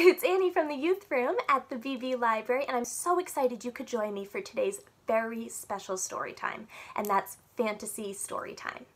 It's Annie from the youth room at the BB Library, and I'm so excited you could join me for today's very special story time, and that's fantasy story time.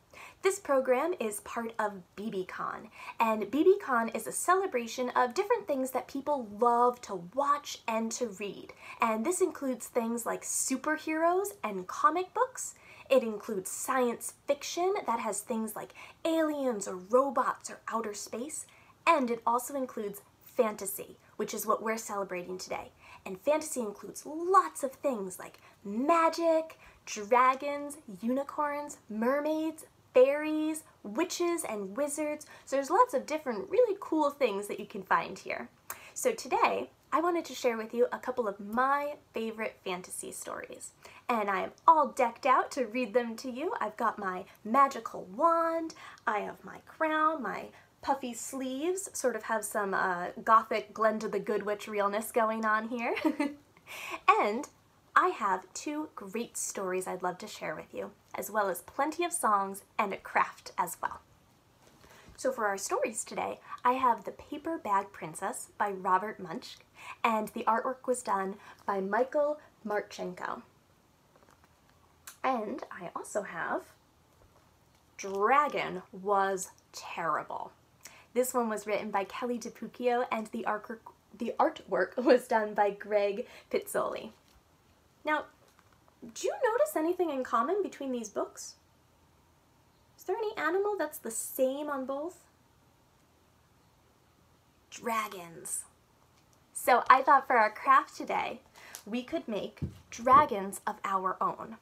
This program is part of BeebeCon, and BeebeCon is a celebration of different things that people love to watch and to read. And this includes things like superheroes and comic books. It includes science fiction that has things like aliens or robots or outer space. And it also includes fantasy, which is what we're celebrating today. And fantasy includes lots of things like magic, dragons, unicorns, mermaids, fairies, witches, and wizards. So there's lots of different really cool things that you can find here. So today, I wanted to share with you a couple of my favorite fantasy stories. And I am all decked out to read them to you. I've got my magical wand, I have my crown, my puffy sleeves, sort of have some gothic Glenda the Good Witch realness going on here. And I have two great stories I'd love to share with you, as well as plenty of songs and a craft as well. So for our stories today, I have The Paper Bag Princess by Robert Munsch, and the artwork was done by Michael Marchenko. And I also have Dragon Was Terrible. This one was written by Kelly DiPucchio, and the artwork was done by Greg Pizzoli. Now, do you notice anything in common between these books? Is there any animal that's the same on both? Dragons. So I thought for our craft today, we could make dragons of our own.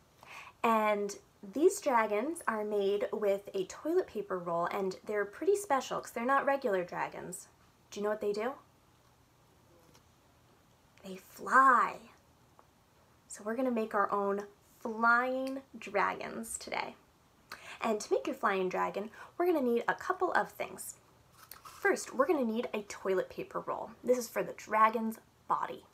And these dragons are made with a toilet paper roll, and they're pretty special because they're not regular dragons. Do you know what they do? They fly. So we're going to make our own flying dragons today. And to make your flying dragon, we're going to need a couple of things. First, we're going to need a toilet paper roll. This is for the dragon's body.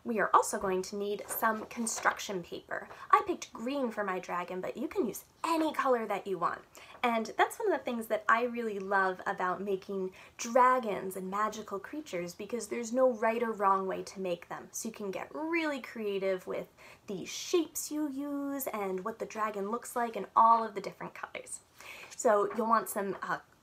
We are also going to need some construction paper. I picked green for my dragon, but you can use any color that you want. And that's one of the things that I really love about making dragons and magical creatures, because there's no right or wrong way to make them. So you can get really creative with the shapes you use and what the dragon looks like and all of the different colors. So you'll want some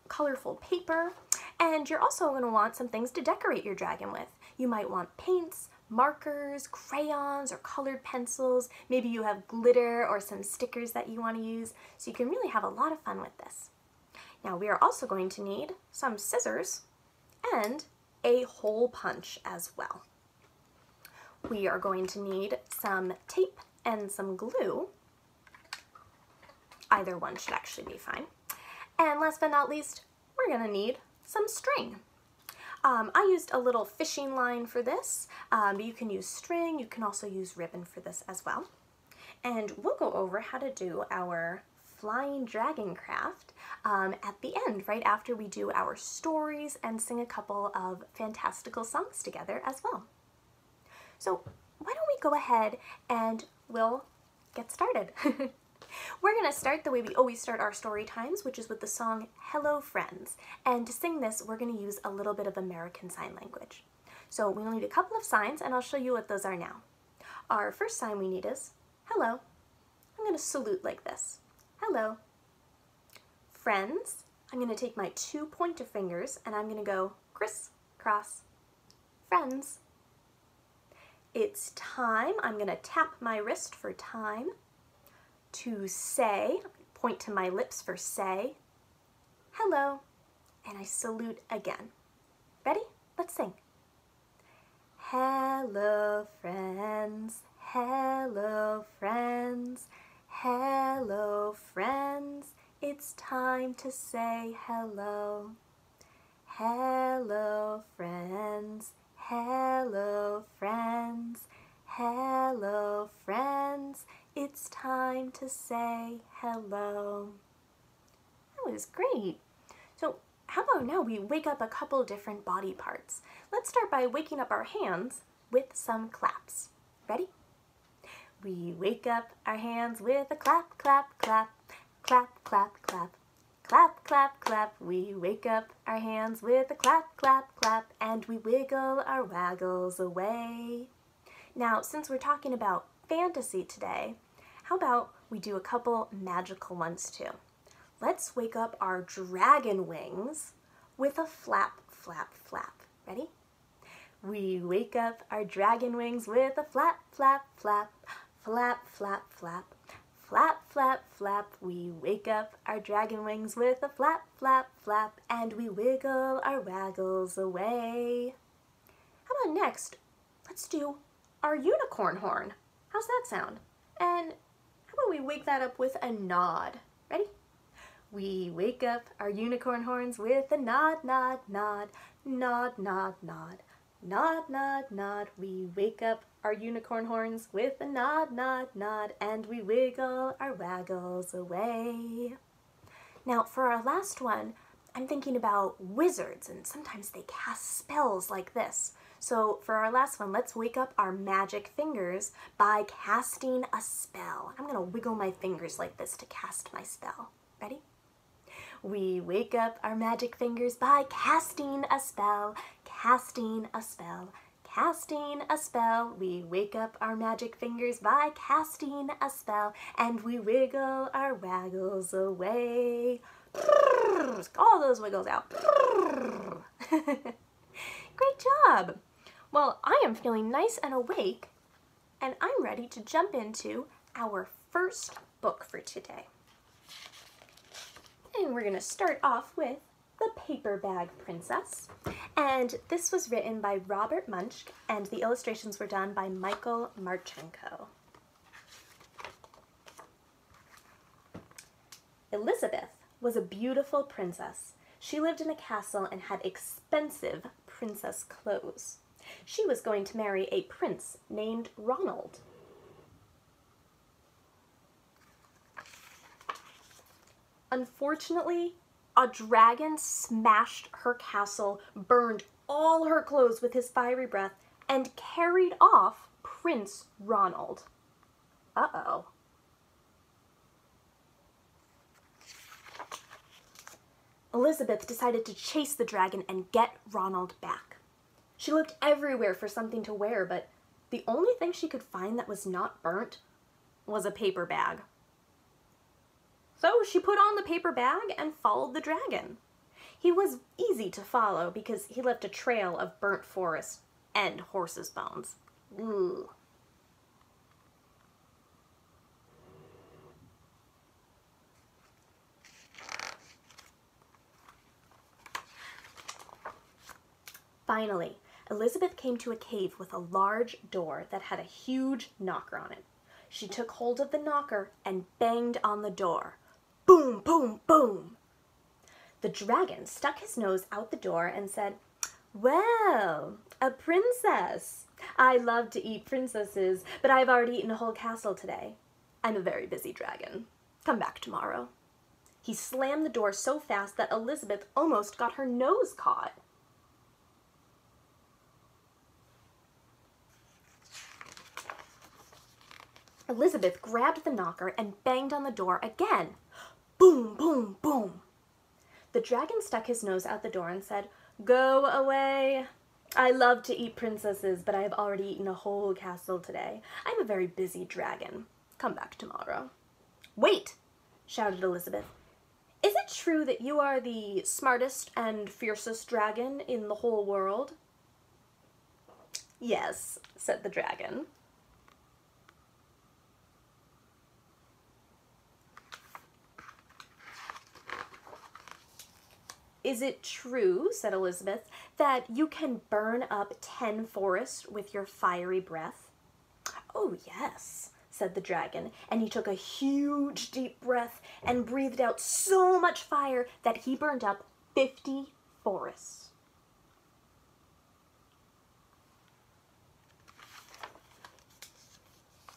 colorful paper, and you're also going to want some things to decorate your dragon with. You might want paints, markers, crayons, or colored pencils. Maybe you have glitter or some stickers that you want to use, so you can really have a lot of fun with this. Now we are also going to need some scissors and a hole punch as well. We are going to need some tape and some glue. Either one should actually be fine. And last but not least, we're going to need some string. I used a little fishing line for this, but you can use string, you can also use ribbon for this as well. And we'll go over how to do our flying dragon craft at the end, right after we do our stories and sing a couple of fantastical songs together as well. So why don't we go ahead and we'll get started. We're going to start the way we always start our story times, which is with the song Hello Friends. And to sing this, we're going to use a little bit of American Sign Language. So we'll need a couple of signs, and I'll show you what those are now. Our first sign we need is hello. I'm going to salute like this. Hello. Friends, I'm going to take my two pointer fingers, and I'm going to go crisscross. Friends. It's time. I'm going to tap my wrist for time. To say, point to my lips for say, hello, and I salute again. Ready? Let's sing. Hello, friends, hello, friends, hello, friends, it's time to say hello. Hello, friends, hello, friends, hello, friends, it's time to say hello. That was great. So how about now we wake up a couple different body parts. Let's start by waking up our hands with some claps. Ready? We wake up our hands with a clap, clap, clap, clap, clap, clap, Clap, clap, clap, we wake up our hands with a clap, clap, clap, and we wiggle our waggles away. Now, since we're talking about fantasy today, how about we do a couple magical ones too? Let's wake up our dragon wings with a flap, flap, flap. Ready? We wake up our dragon wings with a flap, flap, flap, flap, flap, flap. Flap, flap, flap, we wake up our dragon wings with a flap, flap, flap, and we wiggle our waggles away. How about next, let's do our unicorn horn. How's that sound? And how about we wake that up with a nod? Ready? We wake up our unicorn horns with a nod, nod, nod, nod, nod, nod. Nod, nod, nod, we wake up our unicorn horns with a nod, nod, nod, and we wiggle our waggles away. Now, for our last one, I'm thinking about wizards, and sometimes they cast spells like this. So for our last one, let's wake up our magic fingers by casting a spell. I'm gonna wiggle my fingers like this to cast my spell. Ready? We wake up our magic fingers by casting a spell, casting a spell, casting a spell. We wake up our magic fingers by casting a spell, and we wiggle our waggles away. All those wiggles out. Great job. Well, I am feeling nice and awake, and I'm ready to jump into our first book for today. And we're going to start off with The Paper Bag Princess. And this was written by Robert Munch, and the illustrations were done by Michael Marchenko. Elizabeth was a beautiful princess. She lived in a castle and had expensive princess clothes. She was going to marry a prince named Ronald. Unfortunately, a dragon smashed her castle, burned all her clothes with his fiery breath, and carried off Prince Ronald. Uh-oh. Elizabeth decided to chase the dragon and get Ronald back. She looked everywhere for something to wear, but the only thing she could find that was not burnt was a paper bag. So she put on the paper bag and followed the dragon. He was easy to follow because he left a trail of burnt forest and horse's bones. Ooh. Finally, Elizabeth came to a cave with a large door that had a huge knocker on it. She took hold of the knocker and banged on the door. Boom, boom, boom. The dragon stuck his nose out the door and said, "Well, a princess. I love to eat princesses, but I've already eaten a whole castle today. I'm a very busy dragon. Come back tomorrow." He slammed the door so fast that Elizabeth almost got her nose caught. Elizabeth grabbed the knocker and banged on the door again. Boom, boom, boom. The dragon stuck his nose out the door and said, "Go away. I love to eat princesses, but I have already eaten a whole castle today. I'm a very busy dragon. Come back tomorrow." "Wait," shouted Elizabeth. "Is it true that you are the smartest and fiercest dragon in the whole world?" "Yes," said the dragon. "Is it true," said Elizabeth, "that you can burn up 10 forests with your fiery breath?" "Oh, yes," said the dragon, and he took a huge deep breath and breathed out so much fire that he burned up 50 forests.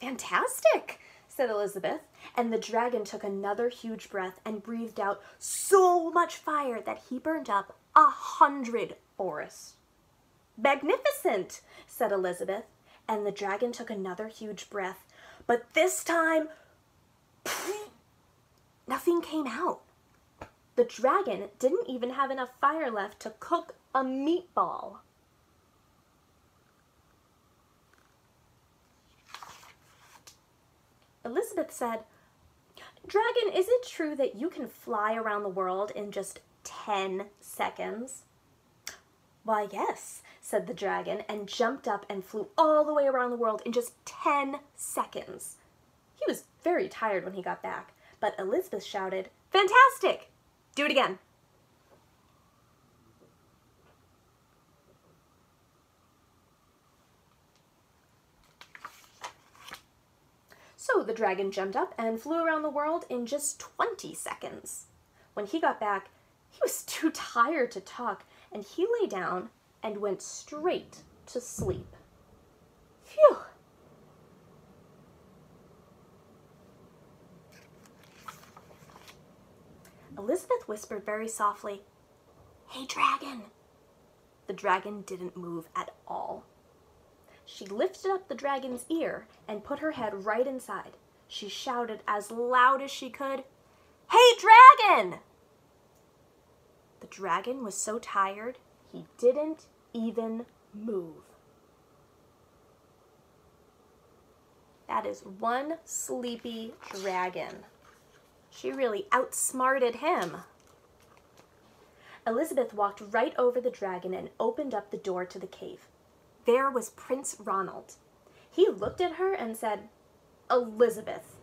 "Fantastic," said Elizabeth, and the dragon took another huge breath and breathed out so much fire that he burned up 100 forests. "Magnificent," said Elizabeth, and the dragon took another huge breath, but this time, nothing came out. The dragon didn't even have enough fire left to cook a meatball. Elizabeth said, "Dragon, is it true that you can fly around the world in just 10 seconds?" "Why, yes," said the dragon, and jumped up and flew all the way around the world in just 10 seconds. He was very tired when he got back, but Elizabeth shouted, "Fantastic! Do it again." So the dragon jumped up and flew around the world in just 20 seconds. When he got back, he was too tired to talk, and he lay down and went straight to sleep. Phew! Elizabeth whispered very softly, "Hey, dragon!" The dragon didn't move at all. She lifted up the dragon's ear and put her head right inside. She shouted as loud as she could, "Hey, dragon!" The dragon was so tired, he didn't even move. That is one sleepy dragon. She really outsmarted him. Elizabeth walked right over the dragon and opened up the door to the cave. There was Prince Ronald. He looked at her and said, "Elizabeth,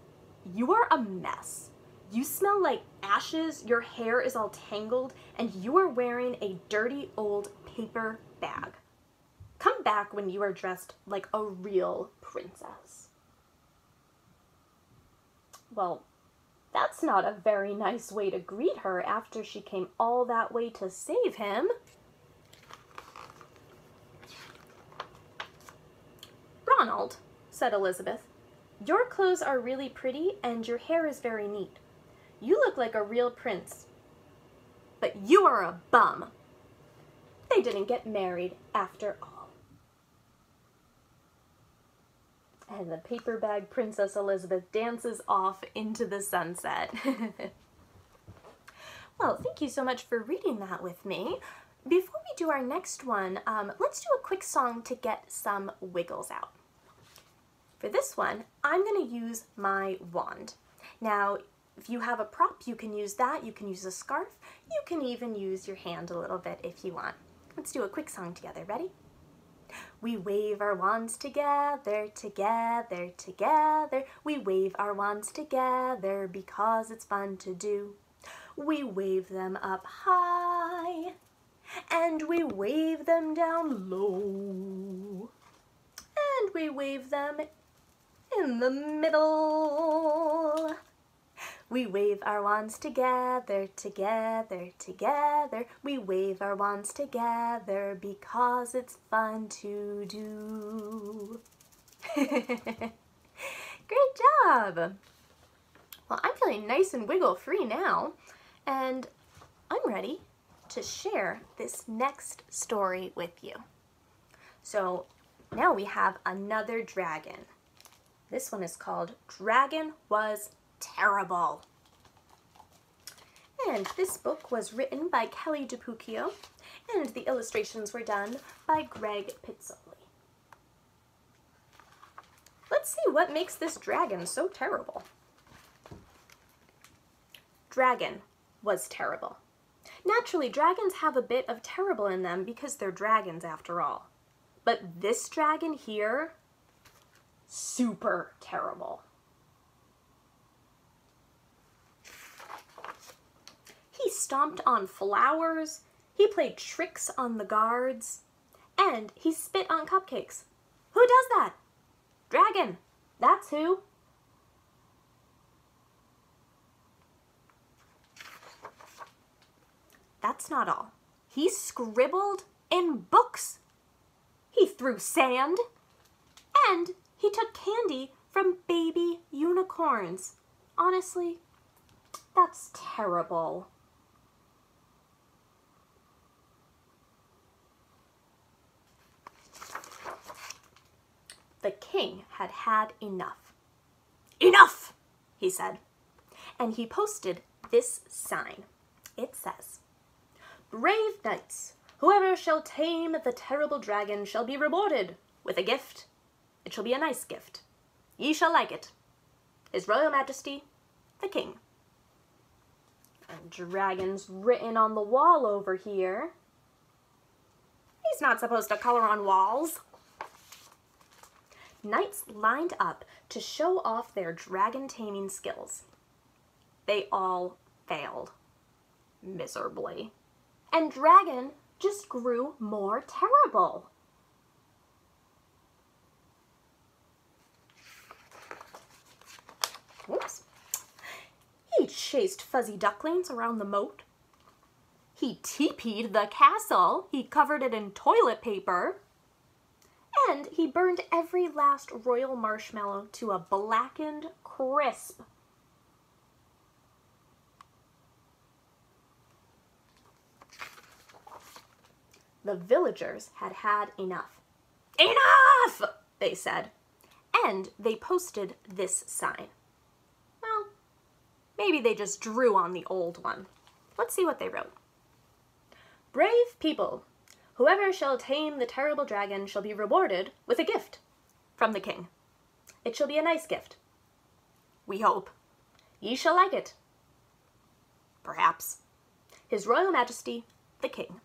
you are a mess. You smell like ashes, your hair is all tangled, and you are wearing a dirty old paper bag. Come back when you are dressed like a real princess." Well, that's not a very nice way to greet her after she came all that way to save him. "Ronald," said Elizabeth, "your clothes are really pretty and your hair is very neat. You look like a real prince. But you are a bum." They didn't get married after all. And the paper bag Princess Elizabeth dances off into the sunset. Well, thank you so much for reading that with me. Before we do our next one, let's do a quick song to get some wiggles out. For this one, I'm going to use my wand. Now, if you have a prop, you can use that. You can use a scarf. You can even use your hand a little bit if you want. Let's do a quick song together. Ready? We wave our wands together, together, together. We wave our wands together because it's fun to do. We wave them up high and we wave them down low. And we wave them in the middle. We wave our wands together, together, together. We wave our wands together because it's fun to do. Great job! Well, I'm feeling nice and wiggle-free now, and I'm ready to share this next story with you. So now we have another dragon. This one is called Dragon Was Terrible. And this book was written by Kelly DiPucchio, and the illustrations were done by Greg Pizzoli. Let's see what makes this dragon so terrible. Dragon was terrible. Naturally, dragons have a bit of terrible in them because they're dragons after all. But this dragon here, super terrible. He stomped on flowers, he played tricks on the guards, and he spit on cupcakes. Who does that? Dragon, that's who. That's not all. He scribbled in books. He threw sand, and he took candy from baby unicorns. Honestly, that's terrible. The king had had enough. "Enough!" he said. And he posted this sign. it says, "Brave knights, whoever shall tame the terrible dragon shall be rewarded with a gift. It shall be a nice gift. Ye shall like it. His Royal Majesty, the King." And dragon's written on the wall over here. He's not supposed to color on walls. Knights lined up to show off their dragon taming skills. They all failed miserably. And dragon just grew more terrible. Whoops. He chased fuzzy ducklings around the moat. He teepeed the castle. He covered it in toilet paper. And he burned every last royal marshmallow to a blackened crisp. The villagers had had enough. "Enough!" they said. And they posted this sign. Well, maybe they just drew on the old one. Let's see what they wrote. "Brave people, whoever shall tame the terrible dragon shall be rewarded with a gift from the king. It shall be a nice gift. We hope. Ye shall like it. Perhaps. His Royal Majesty, the King."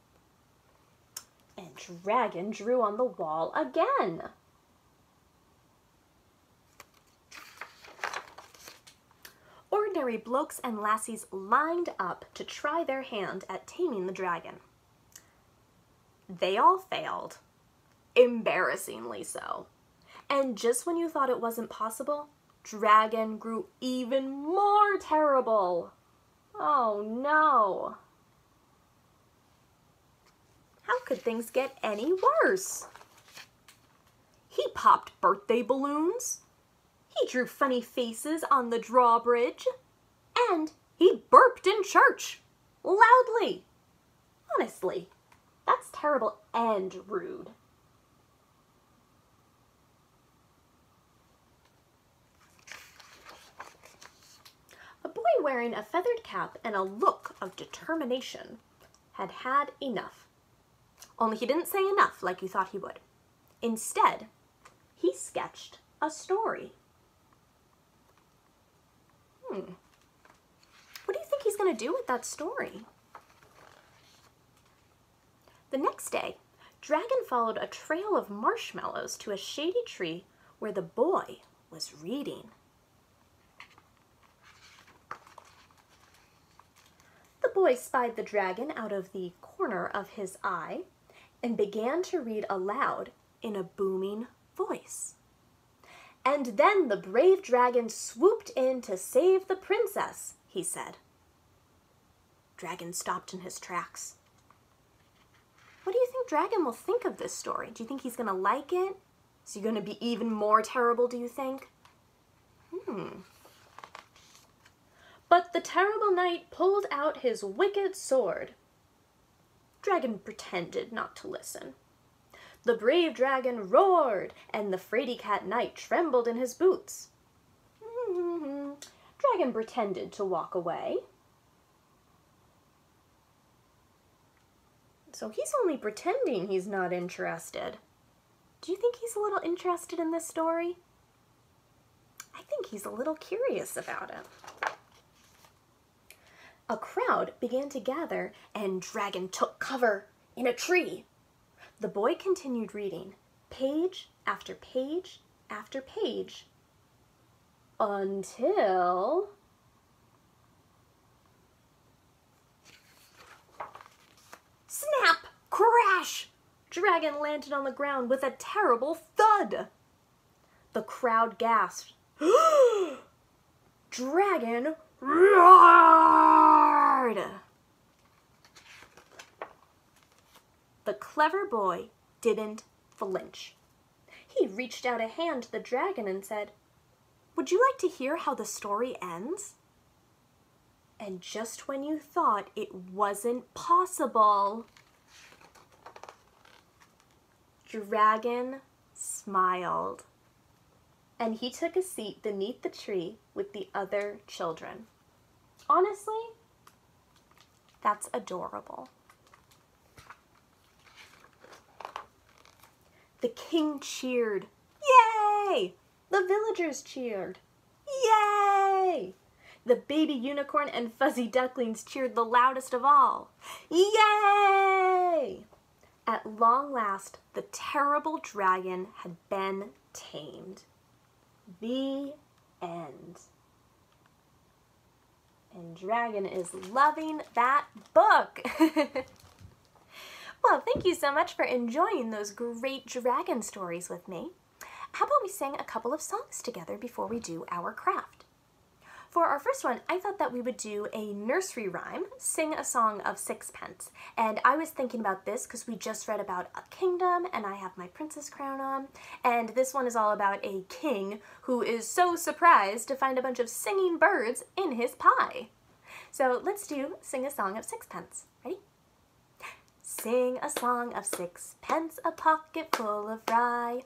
And dragon drew on the wall again. Ordinary blokes and lassies lined up to try their hand at taming the dragon. They all failed, embarrassingly so. And just when you thought it wasn't possible, dragon grew even more terrible. Oh no. How could things get any worse? He popped birthday balloons. He drew funny faces on the drawbridge. And he burped in church, loudly. Honestly, that's terrible and rude. A boy wearing a feathered cap and a look of determination had had enough. Only he didn't say enough like you thought he would. Instead, he sketched a story. What do you think he's going to do with that story? The next day, Dragon followed a trail of marshmallows to a shady tree where the boy was reading. The boy spied the dragon out of the corner of his eye and began to read aloud in a booming voice. "And then the brave dragon swooped in to save the princess," he said. Dragon stopped in his tracks. What do you think Dragon will think of this story? Do you think he's going to like it? Is he going to be even more terrible, do you think? But the terrible knight pulled out his wicked sword. Dragon pretended not to listen. The brave dragon roared, and the fraidy-cat knight trembled in his boots. Dragon pretended to walk away. So he's only pretending he's not interested. Do you think he's a little interested in this story? I think he's a little curious about it. A crowd began to gather, and Dragon took cover in a tree. The boy continued reading, page after page after page, until... Snap! Crash! Dragon landed on the ground with a terrible thud. The crowd gasped. Dragon roared! The clever boy didn't flinch. He reached out a hand to the dragon and said, "Would you like to hear how the story ends?" And just when you thought it wasn't possible, Dragon smiled, and he took a seat beneath the tree with the other children. Honestly, That's adorable. The king cheered. Yay! The villagers cheered. Yay! The baby unicorn and fuzzy ducklings cheered the loudest of all. Yay! At long last, the terrible dragon had been tamed. The end. And Dragon is loving that book. Well, thank you so much for enjoying those great dragon stories with me. How about we sing a couple of songs together before we do our craft? For our first one, I thought that we would do a nursery rhyme, sing a song of Sixpence. And I was thinking about this because we just read about a kingdom and I have my princess crown on. And this one is all about a king who is so surprised to find a bunch of singing birds in his pie. So let's do Sing a Song of Sixpence. Ready? Sing a song of sixpence, a pocket full of rye,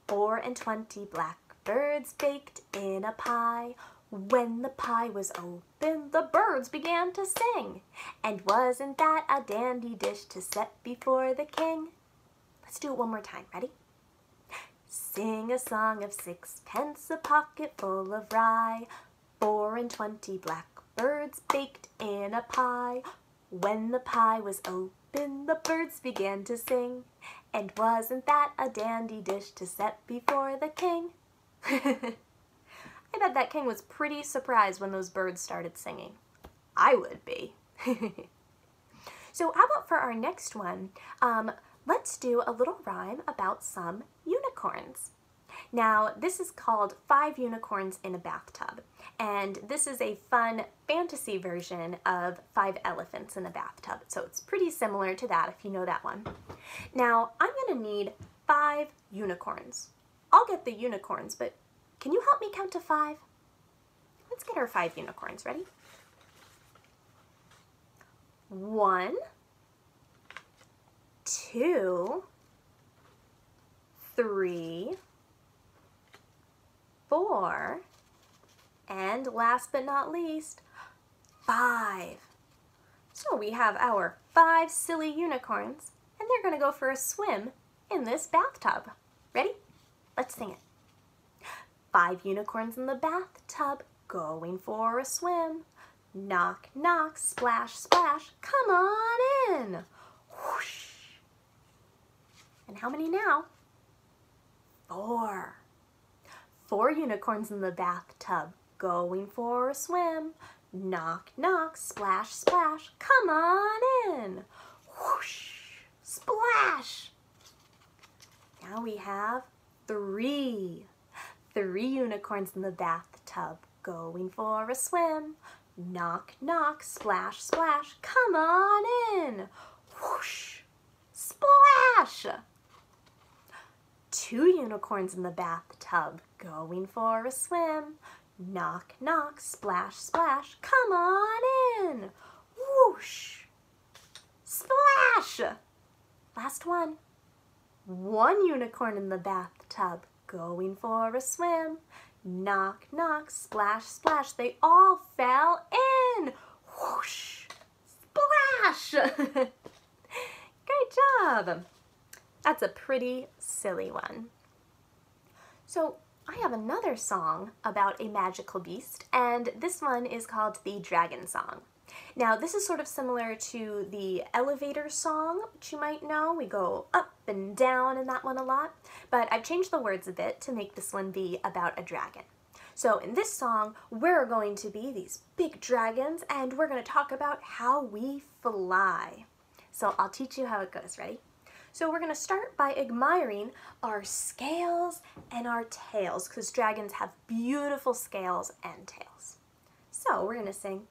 24 blackbirds baked in a pie. When the pie was open, the birds began to sing. And wasn't that a dandy dish to set before the king? Let's do it one more time. Ready? Sing a song of sixpence, a pocket full of rye, 24 blackbirds baked in a pie. When the pie was open, the birds began to sing. And wasn't that a dandy dish to set before the king? I bet that king was pretty surprised when those birds started singing. I would be. So how about for our next one, let's do a little rhyme about some unicorns. Now, this is called 5 Unicorns in a Bathtub, and this is a fun fantasy version of 5 Elephants in a Bathtub, so it's pretty similar to that if you know that one. Now, I'm going to need 5 unicorns. I'll get the unicorns, but can you help me count to 5? Let's get our 5 unicorns. Ready? 1, 2, 3, 4, and last but not least, 5. So we have our 5 silly unicorns, and they're going to go for a swim in this bathtub. Ready? Let's sing it. 5 unicorns in the bathtub, going for a swim. Knock, knock, splash, splash, come on in. Whoosh. And how many now? 4. 4 unicorns in the bathtub, going for a swim. Knock, knock, splash, splash, come on in. Whoosh, splash. Now we have 3. 3 unicorns in the bathtub, going for a swim. Knock, knock, splash, splash, come on in. Whoosh, splash. 2 unicorns in the bathtub, going for a swim. Knock, knock, splash, splash, come on in. Whoosh, splash. Last one. 1 unicorn in the bathtub, going for a swim. Knock, knock, splash, splash, they all fell in. Whoosh, splash. Great job. That's a pretty silly one. So I have another song about a magical beast, and this one is called the Dragon Song. Now, this is sort of similar to the elevator song, which you might know. We go up and down in that one a lot, but I've changed the words a bit to make this one be about a dragon. So in this song, we're going to be these big dragons, and we're going to talk about how we fly. So I'll teach you how it goes. Ready? So we're going to start by admiring our scales and our tails, because dragons have beautiful scales and tails. So we're going to sing,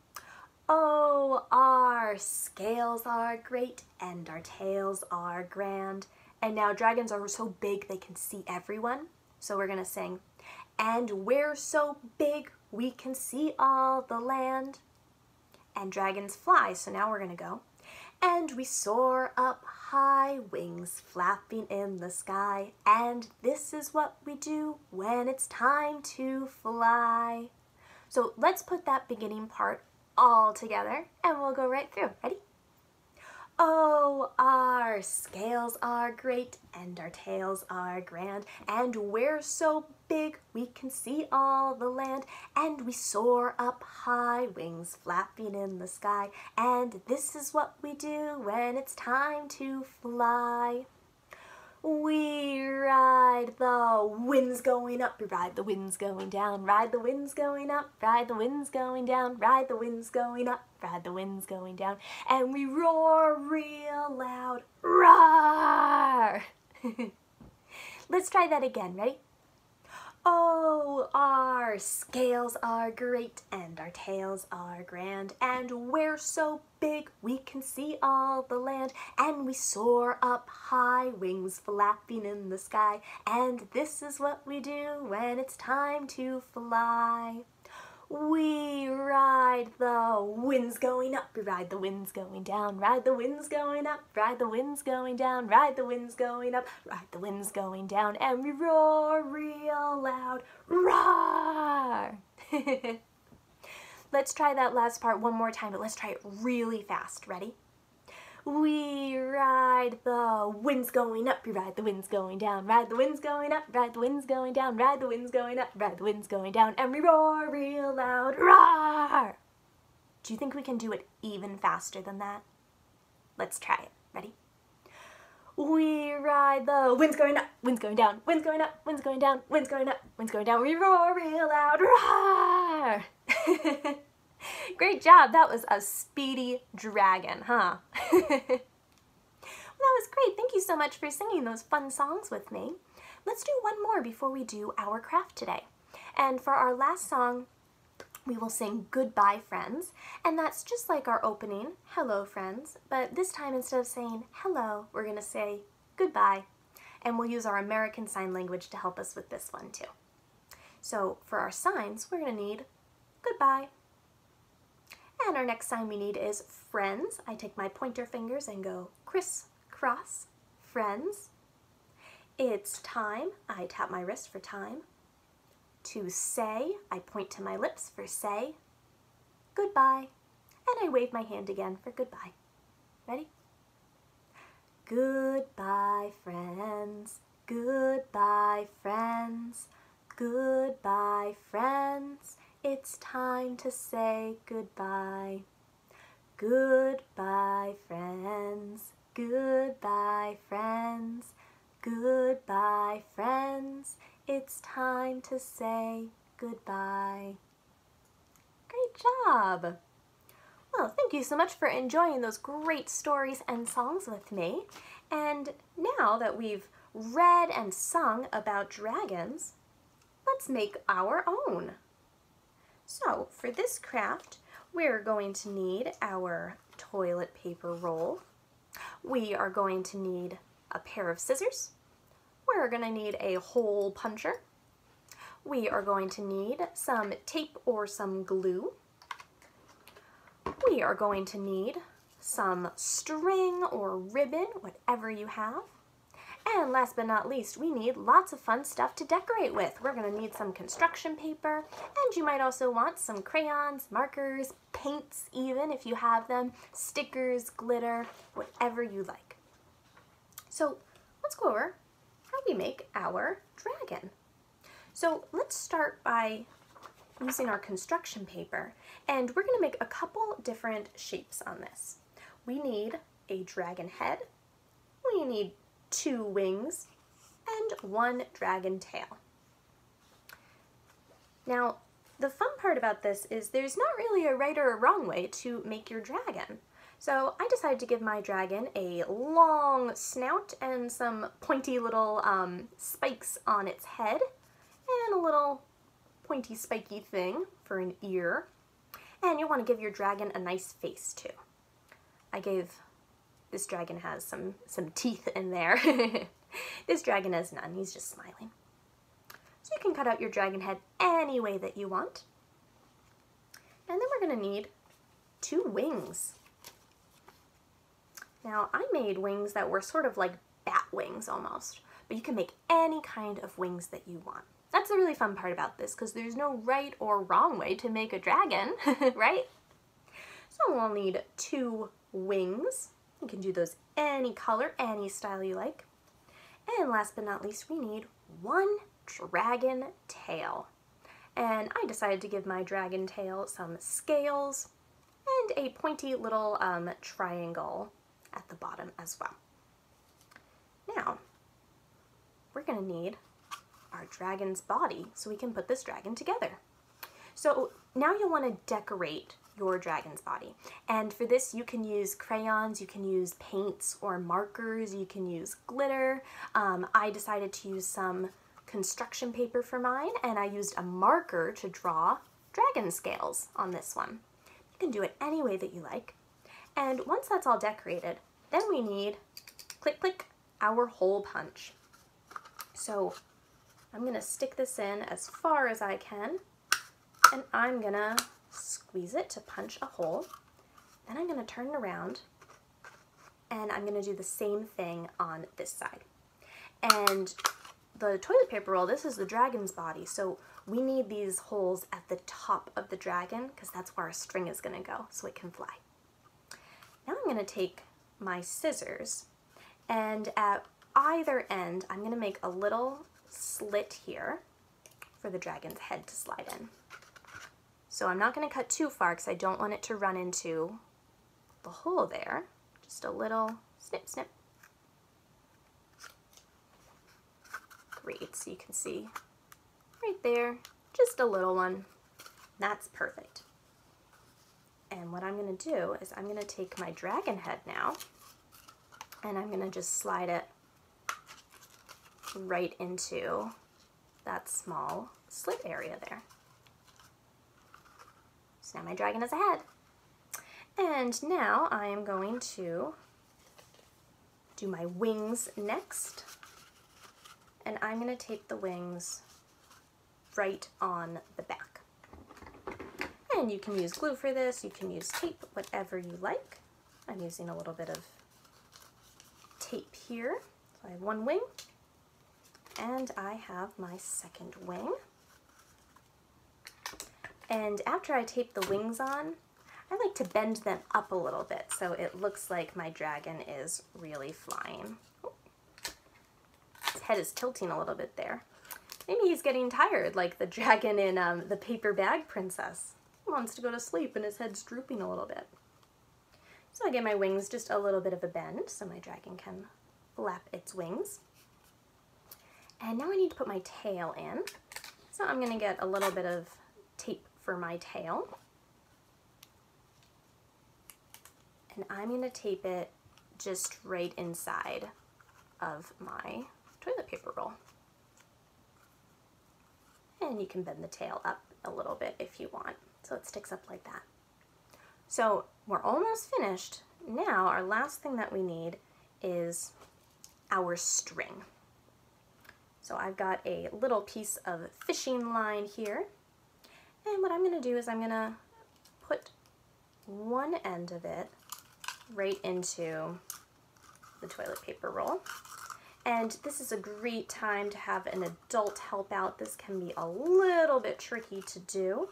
"Oh, our scales are great and our tails are grand." And now dragons are so big they can see everyone. So we're going to sing, "And we're so big we can see all the land." And dragons fly, so now we're going to go, "And we soar up high, wings flapping in the sky. And this is what we do when it's time to fly." So let's put that beginning part all together and we'll go right through. Ready? Oh, our scales are great and our tails are grand, and we're so big we can see all the land, and we soar up high, wings flapping in the sky, and this is what we do when it's time to fly. We ride the winds going up, we ride the winds going down, ride the winds going up, ride the winds going down, ride the winds going up, ride the winds going down, and we roar real loud, roar! Let's try that again, ready? Oh, our scales are great and our tails are grand, and we're so big we can see all the land, and we soar up high, wings flapping in the sky, and this is what we do when it's time to fly. We ride the winds going up, we ride the winds going down, ride the winds going up, ride the winds going down, ride the winds going up, ride the winds going down, and we roar real loud, roar! Let's try that last part one more time, but let's try it really fast. Ready? We ride the winds going up, we ride the winds going down, ride the winds going up, ride the winds going down, ride the winds going up, ride the winds going down, and we roar real loud, roar! Do you think we can do it even faster than that? Let's try it. Ready? We ride the winds going up, winds going down, winds going up, winds going down, winds going up, winds going down, we roar real loud, roar! Great job. That was a speedy dragon, huh? Well, that was great. Thank you so much for singing those fun songs with me. Let's do one more before we do our craft today. And for our last song, we will sing Goodbye Friends, and that's just like our opening, Hello Friends, but this time instead of saying hello, we're going to say goodbye, and we'll use our American Sign Language to help us with this one too. So for our signs, we're going to need goodbye. And our next sign we need is friends. I take my pointer fingers and go crisscross, friends. It's time. I tap my wrist for time. To say, I point to my lips for say. Goodbye. And I wave my hand again for goodbye. Ready? Goodbye, friends. Goodbye, friends. Goodbye, friends. It's time to say goodbye. Goodbye, friends. Goodbye, friends. Goodbye, friends. It's time to say goodbye. Great job! Well, thank you so much for enjoying those great stories and songs with me. And now that we've read and sung about dragons, let's make our own. So for this craft, we're going to need our toilet paper roll. We are going to need a pair of scissors. We're going to need a hole puncher. We are going to need some tape or some glue. We are going to need some string or ribbon, whatever you have. And last but not least, we need lots of fun stuff to decorate with. We're going to need some construction paper, and you might also want some crayons, markers, paints even if you have them, stickers, glitter, whatever you like. So let's go over how we make our dragon. So let's start by using our construction paper, and we're going to make a couple different shapes on this. We need a dragon head, we need 2 wings, and 1 dragon tail. Now, the fun part about this is there's not really a right or a wrong way to make your dragon. So I decided to give my dragon a long snout and some pointy little spikes on its head, and a little pointy spiky thing for an ear. And you'll want to give your dragon a nice face too. This dragon has some teeth in there. This dragon has none, he's just smiling. So you can cut out your dragon head any way that you want. And then we're going to need 2 wings. Now I made wings that were sort of like bat wings almost, but you can make any kind of wings that you want. That's the really fun part about this, because there's no right or wrong way to make a dragon, right? So we'll need 2 wings. You can do those any color, any style you like. And last but not least, we need one dragon tail. And I decided to give my dragon tail some scales and a pointy little triangle at the bottom as well. Now, we're gonna need our dragon's body so we can put this dragon together. So now you'll want to decorate your dragon's body. And for this, you can use crayons, you can use paints or markers, you can use glitter. I decided to use some construction paper for mine, and I used a marker to draw dragon scales on this one. You can do it any way that you like. And once that's all decorated, then we need, click, click, our hole punch. So I'm gonna stick this in as far as I can, and I'm gonna squeeze it to punch a hole. Then I'm gonna turn it around, and I'm gonna do the same thing on this side. And the toilet paper roll, this is the dragon's body, so we need these holes at the top of the dragon because that's where our string is gonna go so it can fly. Now I'm gonna take my scissors, and at either end, I'm gonna make a little slit here for the dragon's head to slide in. So I'm not gonna cut too far because I don't want it to run into the hole there. Just a little snip, snip. Great, so you can see right there, just a little one. That's perfect. And what I'm gonna do is I'm gonna take my dragon head now, and I'm gonna just slide it right into that small slit area there. So now my dragon is a head. And now I am going to do my wings next. And I'm going to tape the wings right on the back. And you can use glue for this, you can use tape, whatever you like. I'm using a little bit of tape here. So I have one wing, and I have my second wing. And after I tape the wings on, I like to bend them up a little bit so it looks like my dragon is really flying. His head is tilting a little bit there. Maybe he's getting tired, like the dragon in the Paper Bag Princess. He wants to go to sleep and his head's drooping a little bit. So I give my wings just a little bit of a bend so my dragon can flap its wings. And now I need to put my tail in. So I'm gonna get a little bit of tape for my tail. And I'm gonna tape it just right inside of my toilet paper roll. And you can bend the tail up a little bit if you want, so it sticks up like that. So we're almost finished. Now our last thing that we need is our string. So I've got a little piece of fishing line here, and what I'm gonna do is I'm gonna put one end of it right into the toilet paper roll. And this is a great time to have an adult help out. This can be a little bit tricky to do,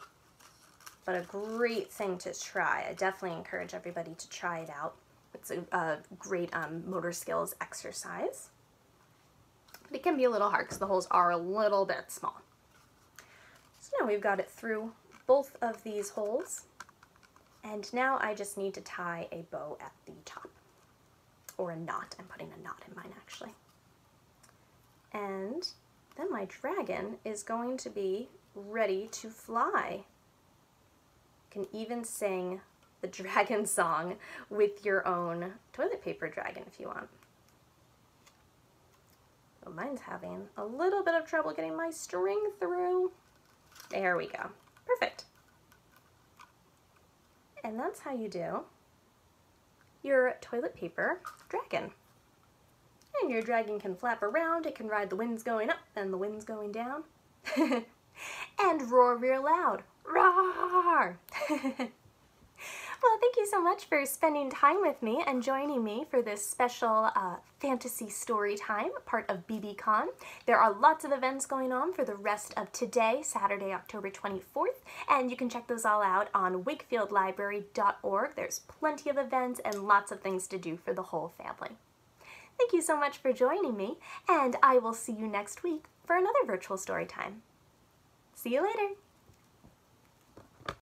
but a great thing to try. I definitely encourage everybody to try it out. It's a great motor skills exercise. But it can be a little hard because the holes are a little bit small. So now we've got it through both of these holes. And now I just need to tie a bow at the top. Or a knot. I'm putting a knot in mine actually. And then my dragon is going to be ready to fly. You can even sing the dragon song with your own toilet paper dragon if you want. So mine's having a little bit of trouble getting my string through. There we go. Perfect. And that's how you do your toilet paper dragon. And your dragon can flap around, it can ride the winds going up and the winds going down. And roar real loud. Roar! Well, thank you so much for spending time with me and joining me for this special fantasy story time, part of BeebeCon. There are lots of events going on for the rest of today, Saturday, October 24th, and you can check those all out on wakefieldlibrary.org. There's plenty of events and lots of things to do for the whole family. Thank you so much for joining me, and I will see you next week for another virtual story time. See you later!